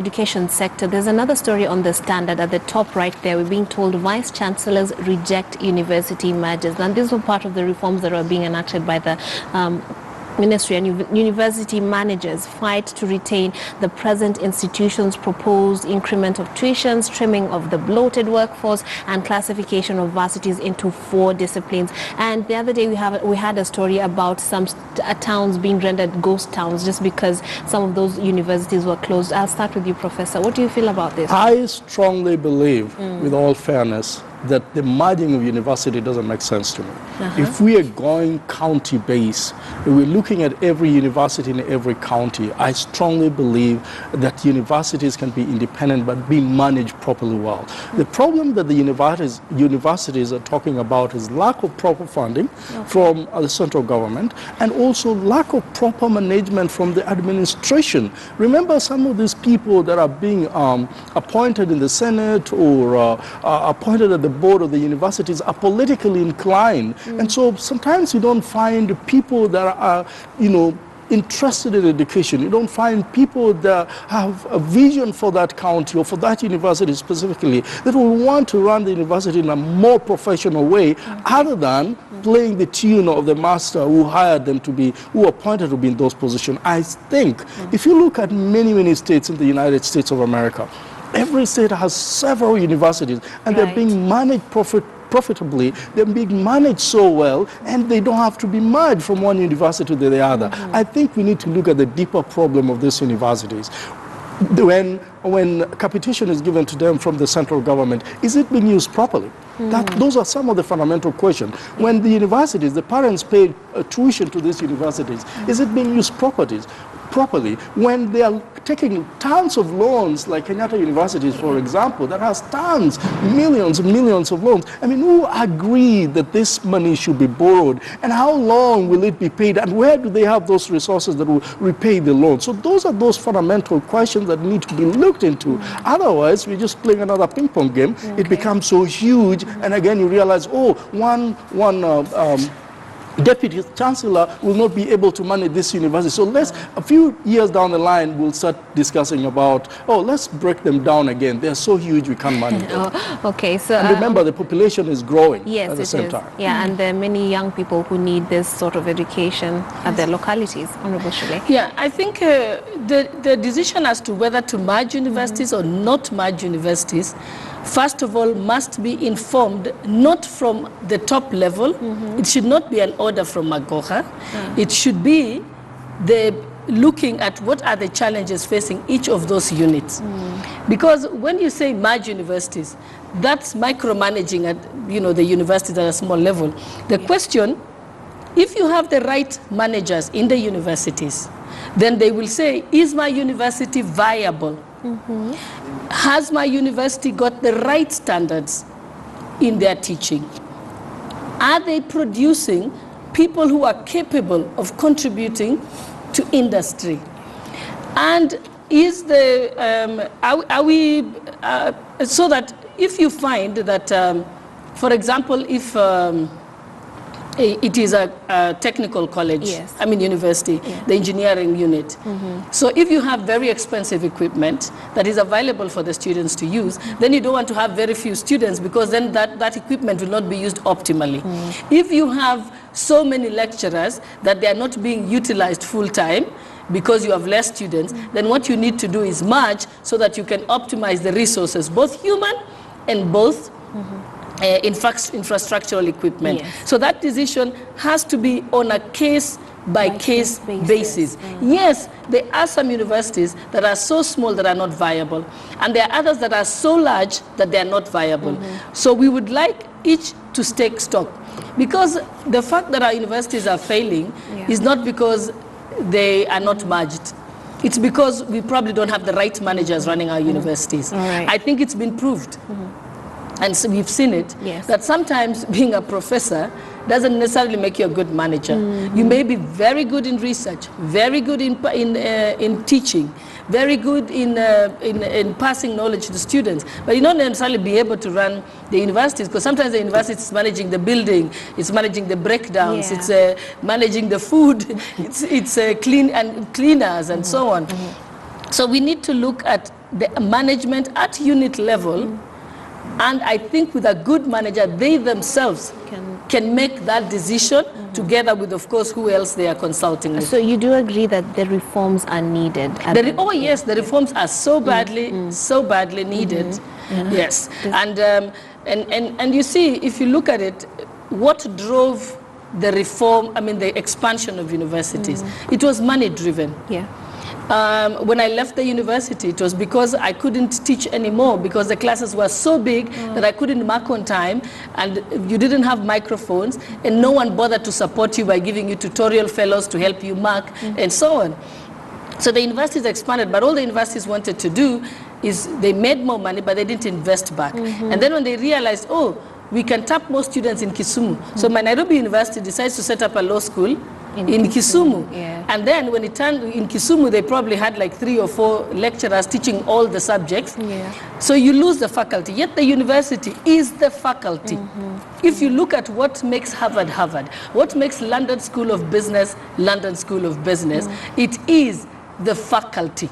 Education sector. There's another story on the Standard at the top right there. We're being told vice-chancellors reject university mergers. And these were part of the reforms that were being enacted by the Ministry, and university managers fight to retain the present institution's proposed increment of tuitions, trimming of the bloated workforce, and classification of varsities into 4 disciplines. And the other day we had a story about some towns being rendered ghost towns just because some of those universities were closed. I'll start with you, Professor. What do you feel about this? I strongly believe, with all fairness, that the merging of university doesn't make sense to me. If we are going county-based, we're looking at every university in every county, I strongly believe that universities can be independent but be managed properly well. The problem that the universities are talking about is lack of proper funding from the central government, and also lack of proper management from the administration. Remember, some of these people that are being appointed in the Senate or appointed at the board of the universities are politically inclined, and so sometimes you don't find people that are, interested in education. You don't find people that have a vision for that county or for that university specifically, that will want to run the university in a more professional way, other than playing the tune of the master who hired them to be, who appointed to be in those positions. I think if you look at many states in the United States of America, every state has several universities, and they're being managed profitably. They're being managed so well, and they don't have to be merged from one university to the other. I think we need to look at the deeper problem of these universities. When capitation is given to them from the central government, is it being used properly? Those are some of the fundamental questions. When the universities, the parents pay tuition to these universities, is it being used properly? When they are taking tons of loans, like Kenyatta University, for example, that has tons, millions and millions of loans. I mean, who agreed that this money should be borrowed? And how long will it be paid? And where do they have those resources that will repay the loan? So those are those fundamental questions that need to be looked into. Otherwise, we're just playing another ping pong game. It becomes so huge. And again, you realize, one deputy chancellor will not be able to manage this university. So a few years down the line, we'll start discussing about, let's break them down again. They're so huge, we can't manage them. Okay, so... And remember, the population is growing at the same time. Yeah, and there are many young people who need this sort of education at their localities. Honorable Shule. Yeah, I think the decision as to whether to merge universities or not merge universities, first of all, must be informed not from the top level. It should not be an order from Magoha. It should be looking at what are the challenges facing each of those units. Because when you say merge universities, that's micromanaging at the universities at a small level. The question, if you have the right managers in the universities, then they will say, is my university viable? Has my university got the right standards in their teaching? Are they producing people who are capable of contributing to industry? And is so that if you find that, for example, if it is a technical college, university, the engineering unit. So if you have very expensive equipment that is available for the students to use, then you don't want to have very few students, because then that equipment will not be used optimally. If you have so many lecturers that they are not being utilized full-time because you have less students, then what you need to do is merge so that you can optimize the resources, both human and both infrastructural equipment. So that decision has to be on a case-by-case basis. Yes, there are some universities that are so small that are not viable, and there are others that are so large that they are not viable. So we would like each to take stock, because the fact that our universities are failing is not because they are not merged. It's because we probably don't have the right managers running our universities. I think it's been proved. And so we've seen it, that sometimes being a professor doesn't necessarily make you a good manager. You may be very good in research, very good in teaching, very good in passing knowledge to the students, but you don't necessarily be able to run the universities, because sometimes the university is managing the building, it's managing the breakdowns, it's managing the food, it's cleaners and so on. So we need to look at the management at unit level, and I think with a good manager, they themselves can make that decision together with, of course, who else they are consulting with. So you do agree that the reforms are needed? Yes, the reforms are so badly needed. Yes, and you see, if you look at it, what drove the reform, I mean the expansion of universities, it was money driven. Yeah. When I left the university, it was because I couldn't teach anymore because the classes were so big that I couldn't mark on time, and you didn't have microphones, and no one bothered to support you by giving you tutorial fellows to help you mark, and so on. So the universities expanded, but all the universities wanted to do is they made more money, but they didn't invest back. And then when they realized, oh, we can tap more students in Kisumu. So my Nairobi University decides to set up a law school in Kisumu. Yeah. And then when it turned in Kisumu, they probably had like 3 or 4 lecturers teaching all the subjects. Yeah. So you lose the faculty, yet the university is the faculty. If you look at what makes Harvard, Harvard, what makes London School of Business, London School of Business, it is the faculty,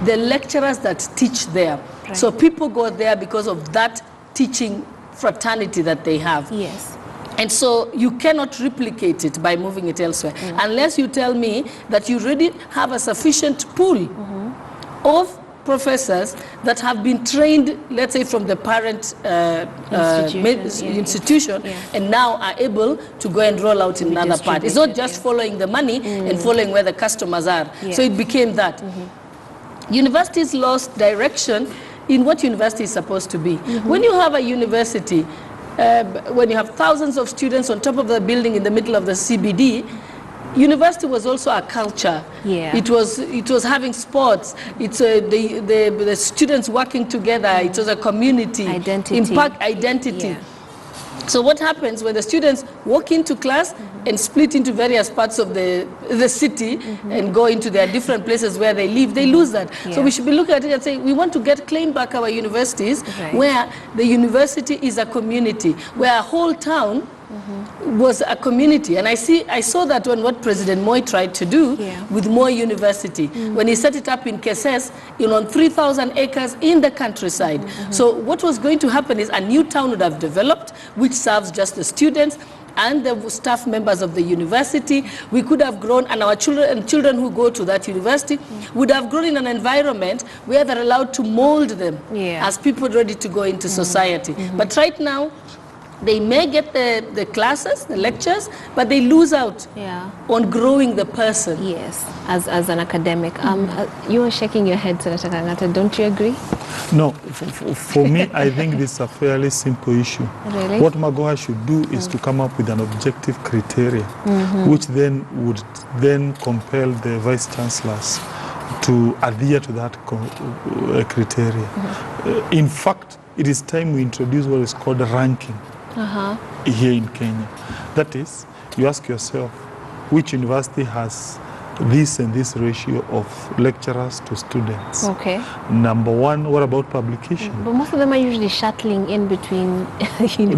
the lecturers that teach there. Right. So people go there because of that teaching fraternity that they have. Yes. And so you cannot replicate it by moving it elsewhere, unless you tell me that you already have a sufficient pool of professors that have been trained, let's say, from the parent institution, and now are able to go and roll out in another part. It's not just following the money and following where the customers are. So it became that. Universities lost direction in what university is supposed to be. When you have a university, when you have thousands of students on top of the building in the middle of the CBD, university was also a culture. Yeah. It was having sports. It's the students working together. It was a community. Identity. Impact identity. Yeah. So what happens when the students walk into class and split into various parts of the city and go into their different places where they live, they lose that. So we should be looking at it and say, we want to claim back our universities where the university is a community, where a whole town was a community. And I saw that when what President Moi tried to do with Moi University, when he set it up in Keses, on 3,000 acres in the countryside. So what was going to happen is a new town would have developed, which serves just the students and the staff members of the university. We could have grown, and our children who go to that university would have grown in an environment where they're allowed to mold them as people ready to go into society. But right now, they may get the classes, the lectures, but they lose out on growing the person. Yes, as an academic. You are shaking your head, Senator Kangata. Don't you agree? No, for me, I think this is a fairly simple issue. Really? What Magoha should do is to come up with an objective criteria, which then would compel the vice-chancellors to adhere to that criteria. In fact, it is time we introduce what is called a ranking here in Kenya. That is, you ask yourself, which university has this and this ratio of lecturers to students? Okay. Number one, what about publication? But most of them are usually shuttling in between.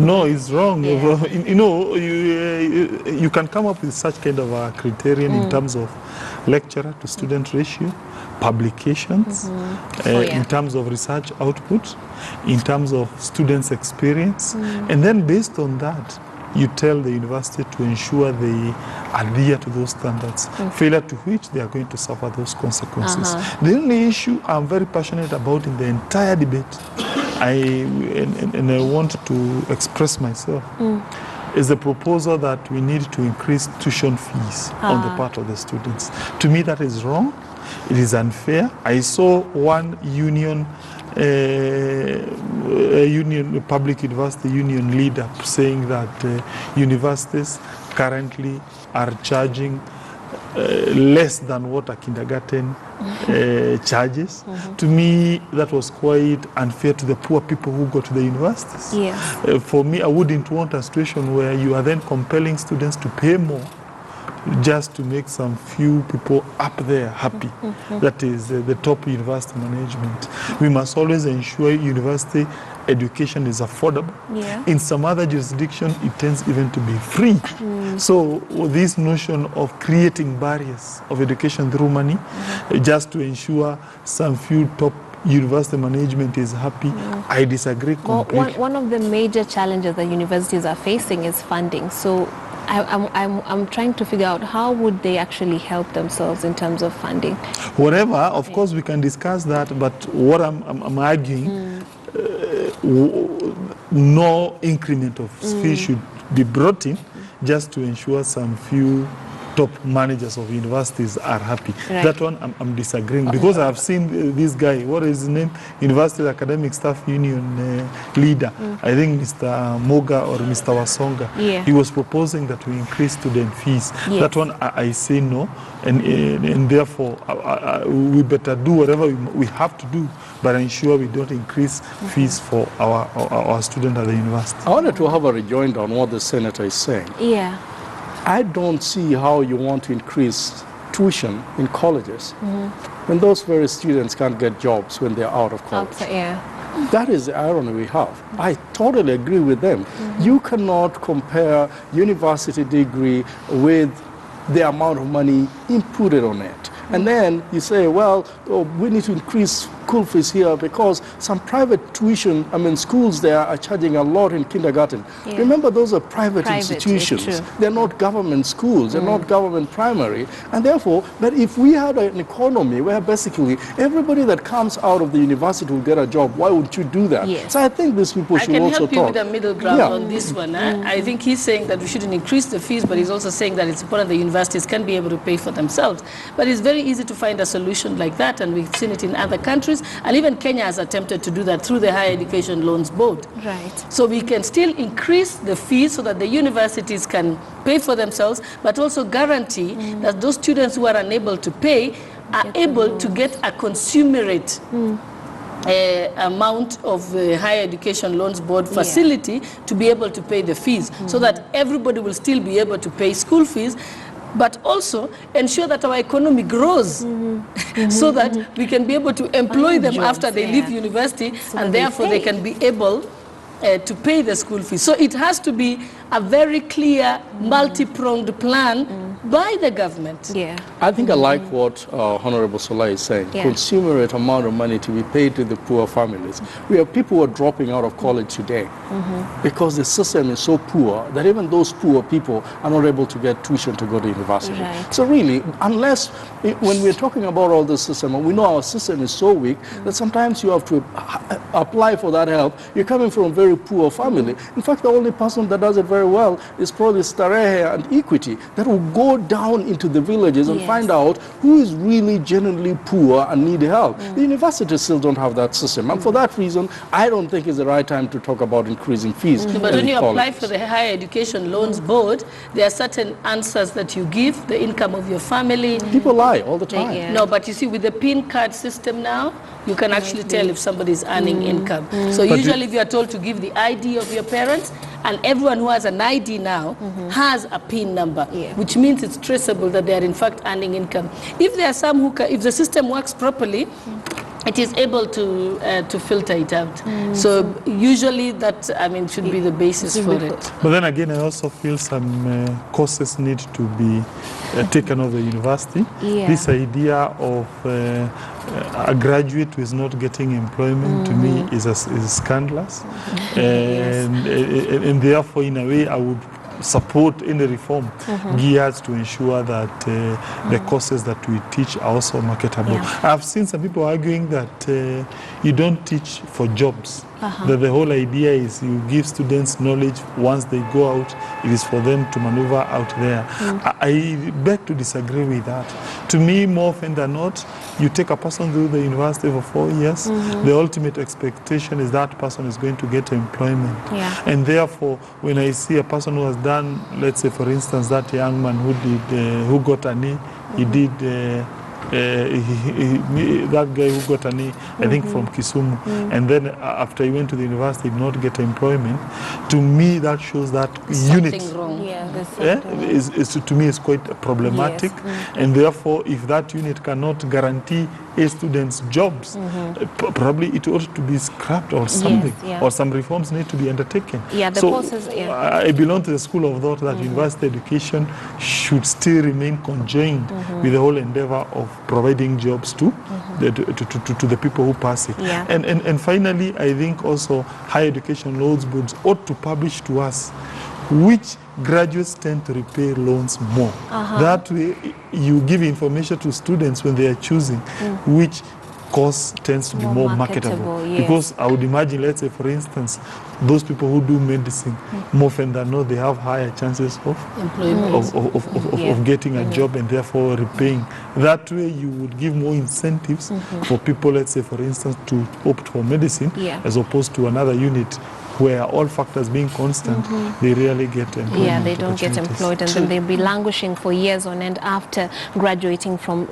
No, it's wrong. You can come up with such kind of a criterion in terms of lecturer to student ratio, publications, in terms of research output, in terms of students' experience, and then based on that, you tell the university to ensure they adhere to those standards, failure to which they are going to suffer those consequences. The only issue I'm very passionate about in the entire debate, and I want to express myself, is the proposal that we need to increase tuition fees on the part of the students. To me, that is wrong. It is unfair. I saw one union, public university union leader saying that universities currently are charging less than what a kindergarten charges. To me, that was quite unfair to the poor people who go to the universities. Yes. For me, I wouldn't want a situation where you are then compelling students to pay more just to make some few people up there happy. That is the top university management. We must always ensure university education is affordable. In some other jurisdictions, it tends even to be free. So this notion of creating barriers of education through money, just to ensure some few top university management is happy. I disagree Well, completely. one of the major challenges that universities are facing is funding. So I'm trying to figure out how would they actually help themselves in terms of funding. Whatever, of course, we can discuss that, but what I'm arguing, no increment of fees should be brought in just to ensure some few top managers of universities are happy. Right. That one I'm disagreeing, because I've seen this guy, what is his name? University Academic Staff Union leader, I think Mr. Moga or Mr. Wasonga. Yeah. He was proposing that we increase student fees. Yes. That one I say no, and therefore we better do whatever we have to do, but ensure we don't increase fees for our students at the university. I wanted to have a rejoinder on what the senator is saying. Yeah. I don't see how you want to increase tuition in colleges when those very students can't get jobs when they're out of college. Outside, yeah. That is the irony we have. I totally agree with them. You cannot compare university degree with the amount of money inputted on it. And then you say, well, we need to increase school fees here because some private tuition, schools there are charging a lot in kindergarten. Yeah. Remember, those are private It's institutions. true. They're not government schools. They're not government primary. And therefore, but if we had an economy where basically everybody that comes out of the university will get a job, why would you do that? Yes. So I think these people I should can also help you talk. with a middle ground Yeah. on this one. I think he's saying that we shouldn't increase the fees, but he's also saying that it's important the universities can be able to pay for themselves. But it's very easy to find a solution like that, and we've seen it in other countries, and even Kenya has attempted to do that through the Higher Education Loans Board. Right. So we can still increase the fees so that the universities can pay for themselves, but also guarantee that those students who are unable to pay are able to get a consumerate amount of the Higher Education Loans Board facility to be able to pay the fees, so that everybody will still be able to pay school fees, but also ensure that our economy grows so that we can be able to employ them jobs, after they leave university, So and that they therefore they pay. can be able to pay the school fees. So it has to be a very clear, multi-pronged plan by the government. Yeah. I think I like what Honorable Sola is saying. Yeah. Consumerate amount of money to be paid to the poor families. We have people who are dropping out of college today because the system is so poor that even those poor people are not able to get tuition to go to university. Right. So really, unless, when we're talking about all this system, and we know our system is so weak that sometimes you have to apply for that help. You're coming from a very poor family. In fact, the only person that does it very well is probably Starehe and Equity, that will go down into the villages and Yes. find out who is really genuinely poor and need help. The universities still don't have that system. And for that reason, I don't think it's the right time to talk about increasing fees. But when in you apply colleges. for the Higher Education Loans Board, there are certain answers that you give, the income of your family. People lie all the time. Yeah. No, but you see, with the PIN card system now, you can actually tell if somebody is earning income. So But usually if you are told to give the ID of your parents, and everyone who has an ID now has a PIN number, Yeah. which means it's traceable that they are in fact earning income. If there are some who, if the system works properly, it is able to filter it out. So usually that, should be the basis for it. But then again, I also feel some courses need to be taken over the university. Yeah. This idea of a graduate who is not getting employment to me is scandalous. And therefore, in a way, I would support any reform geared to ensure that the courses that we teach are also marketable. Yeah. I've seen some people arguing that you don't teach for jobs. That the whole idea is you give students knowledge. Once they go out, it is for them to maneuver out there. I beg to disagree with that. To me, more often than not, you take a person through the university for 4 years, the ultimate expectation is that person is going to get employment. Yeah. And therefore, when I see a person who has done, let's say for instance, that young man who did, who got an A, he did, that guy who got an A, I think from Kisumu, and then after he went to the university, did not get employment. To me, that shows that unit. Something wrong. Yeah. There's something. To me is quite problematic, and therefore if that unit cannot guarantee A students jobs, probably it ought to be scrapped or something, yeah. or some reforms need to be undertaken. Yeah, the So courses, yeah. I belong to the school of thought that university education should still remain conjoined with the whole endeavor of providing jobs to to the people who pass it. Yeah. And finally, I think also higher education loans boards ought to publish to us which graduates tend to repay loans more. That way, you give information to students when they are choosing which course tends to be more marketable. Yes. Because I would imagine, let's say, for instance, those people who do medicine, more often than not, they have higher chances of Employment. of getting a job and therefore repaying. That way, you would give more incentives for people, let's say, for instance, to opt for medicine as opposed to another unit where all factors being constant, they rarely get employment. Yeah, they don't get employed, and then they'll be languishing for years on end after graduating from